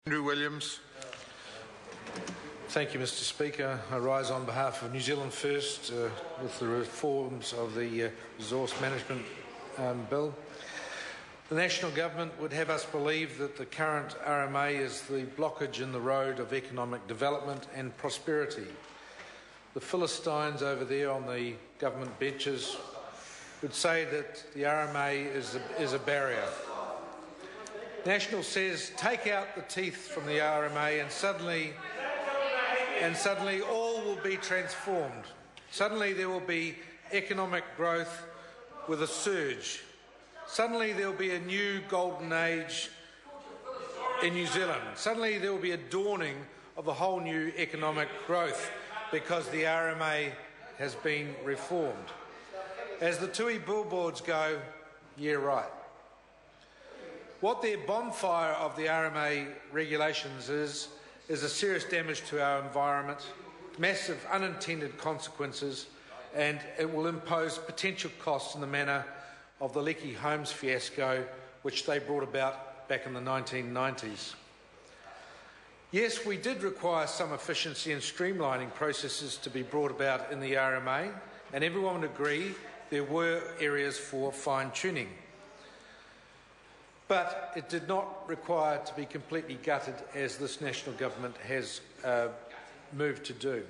Andrew Williams. Thank you, Mr. Speaker. I rise on behalf of New Zealand First with the reforms of the Resource Management Bill. The National Government would have us believe that the current RMA is the blockage in the road of economic development and prosperity. The Philistines over there on the government benches would say that the RMA is a barrier. National says take out the teeth from the RMA and suddenly all will be transformed. Suddenly there will be economic growth with a surge. Suddenly there will be a new golden age in New Zealand. Suddenly there will be a dawning of a whole new economic growth because the RMA has been reformed. As the TUI billboards go, yeah, right. What their bonfire of the RMA regulations is a serious damage to our environment, massive unintended consequences, and it will impose potential costs in the manner of the leaky homes fiasco which they brought about back in the 1990s. Yes, we did require some efficiency and streamlining processes to be brought about in the RMA, and everyone would agree there were areas for fine-tuning. But it did not require to be completely gutted as this national government has moved to do.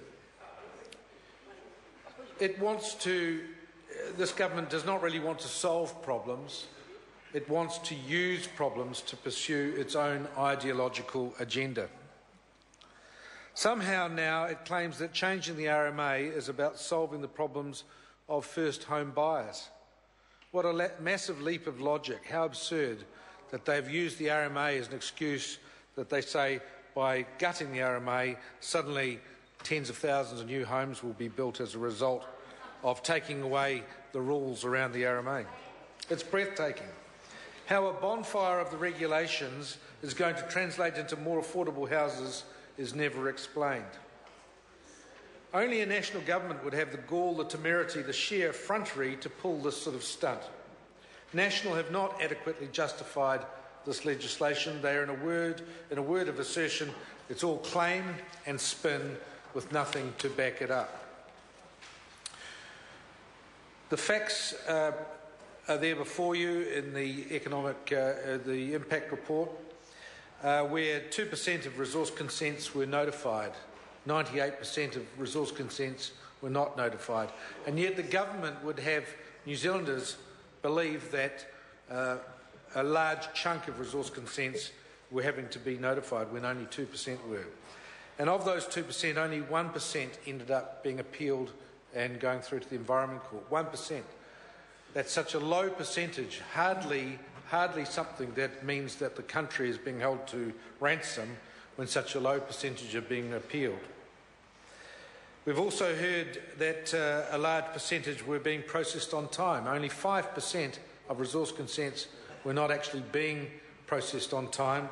This government does not really want to solve problems. It wants to use problems to pursue its own ideological agenda. Somehow now it claims that changing the RMA is about solving the problems of first home buyers. What a massive leap of logic. How absurd that they've used the RMA as an excuse that they say by gutting the RMA, suddenly tens of thousands of new homes will be built as a result of taking away the rules around the RMA. It's breathtaking. How a bonfire of the regulations is going to translate into more affordable houses is never explained. Only a national government would have the gall, the temerity, the sheer effrontery to pull this sort of stunt. National have not adequately justified this legislation. They are, in a word of assertion, it's all claim and spin with nothing to back it up. The facts are there before you in the the impact report, where 2% of resource consents were notified. 98% of resource consents were not notified. And yet the government would have New Zealanders believe that a large chunk of resource consents were having to be notified when only 2% were. And of those 2%, only 1% ended up being appealed and going through to the Environment Court. 1%. That's such a low percentage, hardly something that means that the country is being held to ransom when such a low percentage are being appealed. We've also heard that a large percentage were being processed on time. Only 5% of resource consents were not actually being processed on time,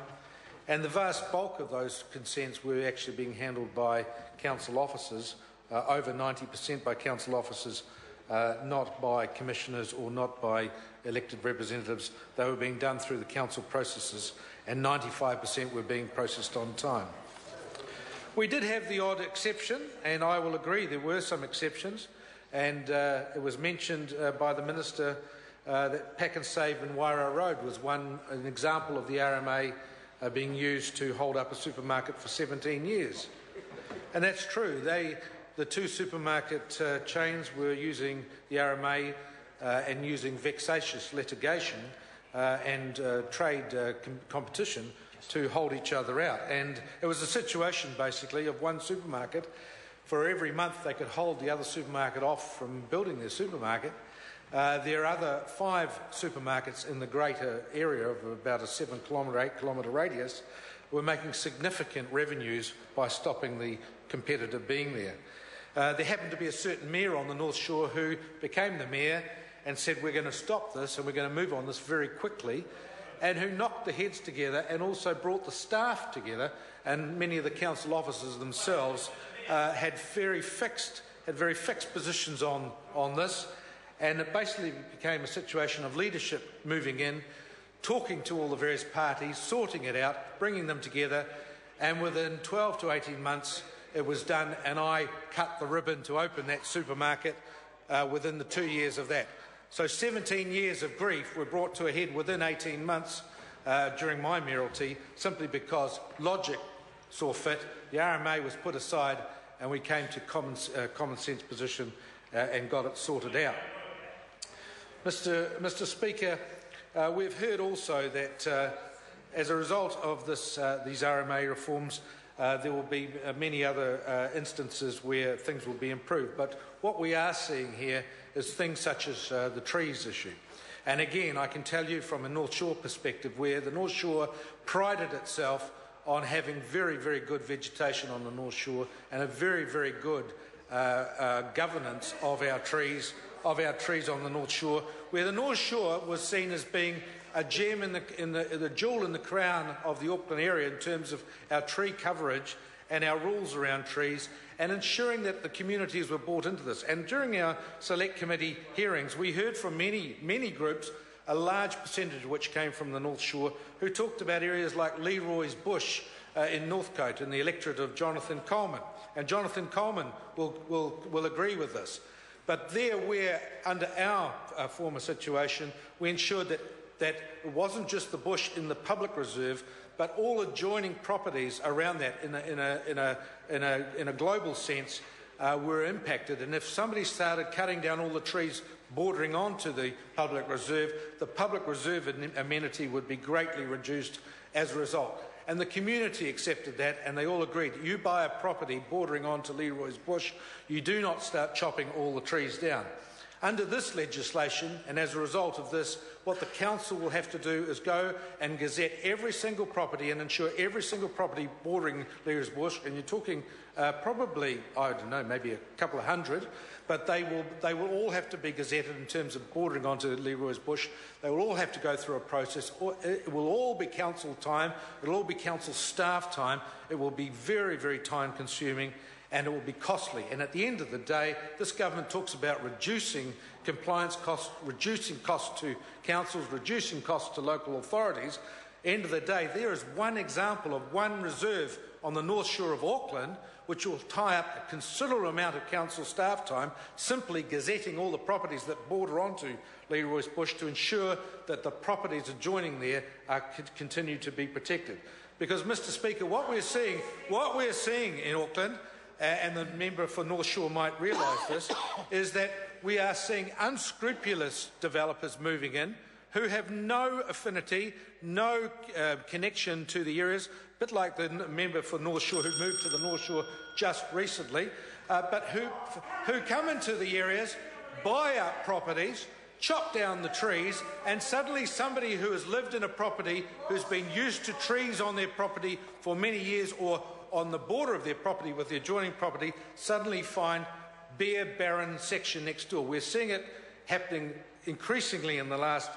and the vast bulk of those consents were actually being handled by council officers, over 90% by council officers, not by commissioners or not by elected representatives. They were being done through the council processes, and 95% were being processed on time. We did have the odd exception, and I will agree there were some exceptions, and it was mentioned by the Minister that Pack and Save in Wairau Road was an example of the RMA being used to hold up a supermarket for 17 years. And that's true. The two supermarket chains were using the RMA and using vexatious litigation and trade competition to hold each other out. And it was a situation, basically, of one supermarket. For every month they could hold the other supermarket off from building their supermarket. There are other 5 supermarkets in the greater area of about a 7-kilometre, 8-kilometre radius were making significant revenues by stopping the competitor being there. There happened to be a certain mayor on the North Shore who became the mayor and said, we're going to stop this and we're going to move on this very quickly, and who knocked the heads together and also brought the staff together, and many of the council officers themselves had very fixed positions on this, and it basically became a situation of leadership moving in talking to all the various parties, sorting it out, bringing them together, and within 12 to 18 months it was done, and I cut the ribbon to open that supermarket within the 2 years of that. So 17 years of grief were brought to a head within 18 months during my mayoralty, simply because logic saw fit, the RMA was put aside, and we came to common sense position and got it sorted out. Mr. Speaker, we've heard also that as a result of these RMA reforms, there will be many other instances where things will be improved. But what we are seeing here is things such as the trees issue. And again, I can tell you from a North Shore perspective, where the North Shore prided itself on having very, very good vegetation on the North Shore and a very, very good governance of our trees on the North Shore, where the North Shore was seen as being a gem the jewel in the crown of the Auckland area in terms of our tree coverage and our rules around trees, and ensuring that the communities were brought into this. And during our Select Committee hearings, we heard from many groups, a large percentage of which came from the North Shore, who talked about areas like Leroy's Bush in Northcote, in the electorate of Jonathan Coleman. And Jonathan Coleman will agree with this. But there, where under our former situation, we ensured that it wasn't just the bush in the public reserve, but all adjoining properties around that in a global sense were impacted. And if somebody started cutting down all the trees bordering onto the public reserve amenity would be greatly reduced as a result. And the community accepted that, and they all agreed. You buy a property bordering onto Leroy's Bush, you do not start chopping all the trees down. Under this legislation, and as a result of this, what the council will have to do is go and gazette every single property and ensure every single property bordering Leroy's Bush, and you're talking probably, I don't know, maybe a couple of hundred, but they will all have to be gazetted in terms of bordering onto Leroy's Bush. They will all have to go through a process. It will all be council time. It will all be council staff time. It will be very, very time consuming, and it will be costly. And at the end of the day, this government talks about reducing compliance costs, reducing costs to councils, reducing costs to local authorities. End of the day, there is one example of one reserve on the North Shore of Auckland which will tie up a considerable amount of council staff time simply gazetting all the properties that border onto Leroy's Bush to ensure that the properties adjoining there continue to be protected. Because, Mr. Speaker, what we're seeing in Auckland, and the member for North Shore might realise this, is that we are seeing unscrupulous developers moving in who have no affinity, no connection to the areas, a bit like the member for North Shore who moved to the North Shore just recently, but who come into the areas, buy up properties, chop down the trees, and suddenly somebody who has lived in a property, who's been used to trees on their property for many years or on the border of their property with the adjoining property, suddenly find bare, barren section next door. We're seeing it happening increasingly in the last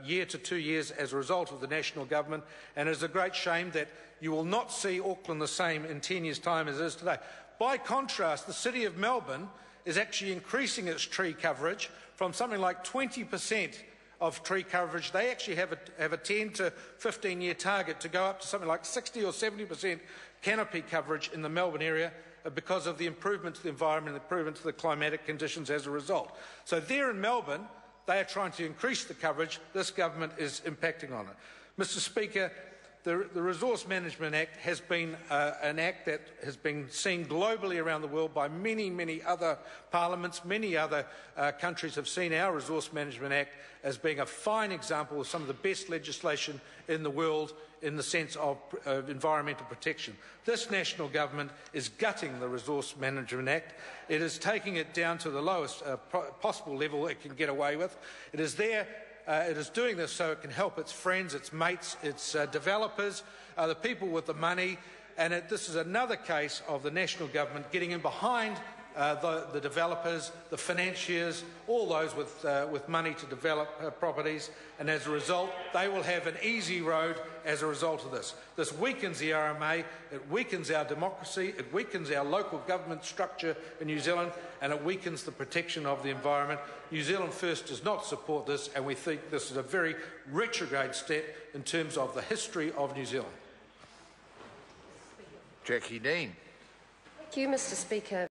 year to 2 years as a result of the national government, and it's a great shame that you will not see Auckland the same in 10 years' time as it is today. By contrast, the City of Melbourne is actually increasing its tree coverage from something like 20% of tree coverage. They actually have a 10 to 15-year target to go up to something like 60 or 70% canopy coverage in the Melbourne area because of the improvement to the environment, the improvement to the climatic conditions as a result. So there in Melbourne, they are trying to increase the coverage. This government is impacting on it. Mr. Speaker, the Resource Management Act has been an act that has been seen globally around the world by many, many other parliaments. Many other countries have seen our Resource Management Act as being a fine example of some of the best legislation in the world in the sense of environmental protection. This national government is gutting the Resource Management Act. It is taking it down to the lowest possible level it can get away with. It is there. It is doing this so it can help its friends, its mates, its developers, the people with the money. And this is another case of the national government getting in behind the developers, the financiers, all those with money to develop properties, and as a result, they will have an easy road as a result of this. This weakens the RMA, it weakens our democracy, it weakens our local government structure in New Zealand, and it weakens the protection of the environment. New Zealand First does not support this, and we think this is a very retrograde step in terms of the history of New Zealand. Jackie Dean. Thank you, Mr. Speaker.